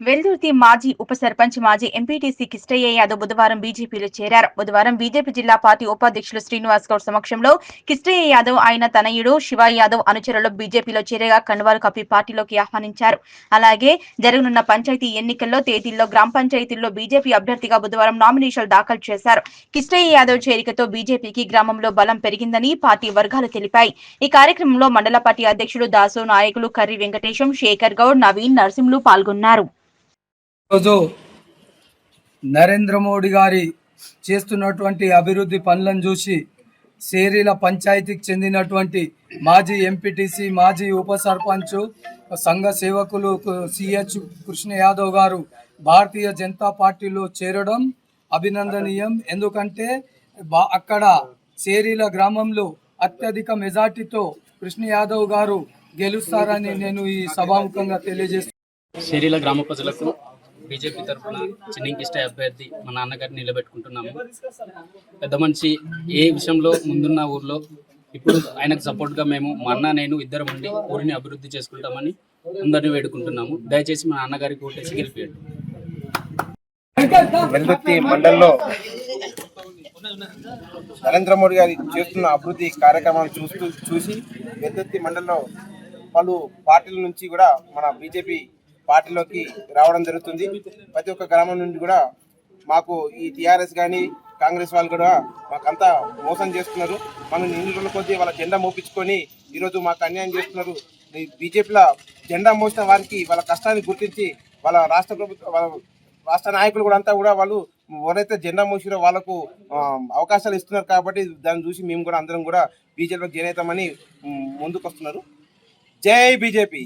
వెల్దుర్తి మాజీ ఉప సర్పంచ్ మాజీ ఎంపీటీసీ కిష్టయ్య యాదవ్ బుధవారం బీజేపీలో చేరారు. బుధవారం బీజేపీ జిల్లా పార్టీ ఉపాధ్యక్షులు శ్రీనివాస్ గౌడ్ సమక్షంలో కిష్టయ్య యాదవ్ ఆయన తనయుడు శివ యాదవ్ అనుచరులు బీజేపీలో చేరగా కండువాలు కప్పి పార్టీలోకి ఆహ్వానించారు. అలాగే జరగనున్న పంచాయతీ ఎన్నికల్లో తేదీల్లో గ్రామ పంచాయతీల్లో బీజేపీ అభ్యర్థిగా బుధవారం నామినేషన్లు దాఖలు చేశారు. కిష్టయ్య యాదవ్ చేరికతో బీజేపీకి గ్రామంలో బలం పెరిగిందని పార్టీ వర్గాలు తెలిపాయి. ఈ కార్యక్రమంలో మండల పార్టీ అధ్యక్షులు దాసు, నాయకులు కర్రి వెంకటేశం, శేఖర్ గౌడ్, నవీన్, నరసింహులు పాల్గొన్నారు. రోజు నరేంద్ర మోడీ గారి చేస్తున్నటువంటి అభివృద్ధి పనులను చూసి సేరీల పంచాయతీకి చెందినటువంటి మాజీ ఎంపీటీసీ మాజీ ఉప సర్పంచ్ సంఘ సేవకులు సిహెచ్ కృష్ణ యాదవ్ గారు భారతీయ జనతా పార్టీలో చేరడం అభినందనీయం. ఎందుకంటే అక్కడ సేరీల గ్రామంలో అత్యధిక మెజార్టీతో కృష్ణ యాదవ్ గారు గెలుస్తారని నేను ఈ సభాముఖంగా తెలియజేస్తున్నాను. సేరీల గ్రామ ప్రజలకు బీజేపీ తరఫున చిన్నింకిష్టయ్య అభ్యర్థి మా నాన్నగారిని నిలబెట్టుకుంటున్నాము. పెద్ద మనిషి ఏ విషయంలో ముందున్న ఊర్లో ఇప్పుడు ఆయనకు సపోర్ట్గా మేము మా అన్న నేను ఇద్దరం ఉండి ఊరిని అభివృద్ధి చేసుకుంటామని అందరినీ వేడుకుంటున్నాము. దయచేసి మా నాన్నగారికి ఓటేసి గెలిపియండి. వెల్దుర్తి మండలంలో నరేంద్ర మోడీ గారి చేస్తున్న అభివృద్ధి కార్యక్రమాలు చూసి వెల్దుర్తి మండలంలో పలు పార్టీల నుంచి కూడా మన బీజేపీ పార్టీలోకి రావడం జరుగుతుంది. ప్రతి ఒక్క గ్రామం నుండి కూడా మాకు ఈ టీఆర్ఎస్ కానీ కాంగ్రెస్ వాళ్ళు కూడా మాకంతా మోసం చేస్తున్నారు. మనం ఇన్ని రోజుల కొద్దీ వాళ్ళ జెండా మోపించుకొని ఈరోజు మాకు అన్యాయం చేస్తున్నారు. బీజేపీలో జెండా మోసిన వారికి వాళ్ళ కష్టాన్ని గుర్తించి వాళ్ళ రాష్ట్ర నాయకులు కూడా అంతా కూడా వాళ్ళు ఎవరైతే జెండా మోసిరో వాళ్ళకు అవకాశాలు ఇస్తున్నారు. కాబట్టి దాన్ని చూసి మేము కూడా అందరం కూడా బీజేపీలో జాయిన్ అవుతామని ముందుకు వస్తున్నారు. జై బీజేపీ.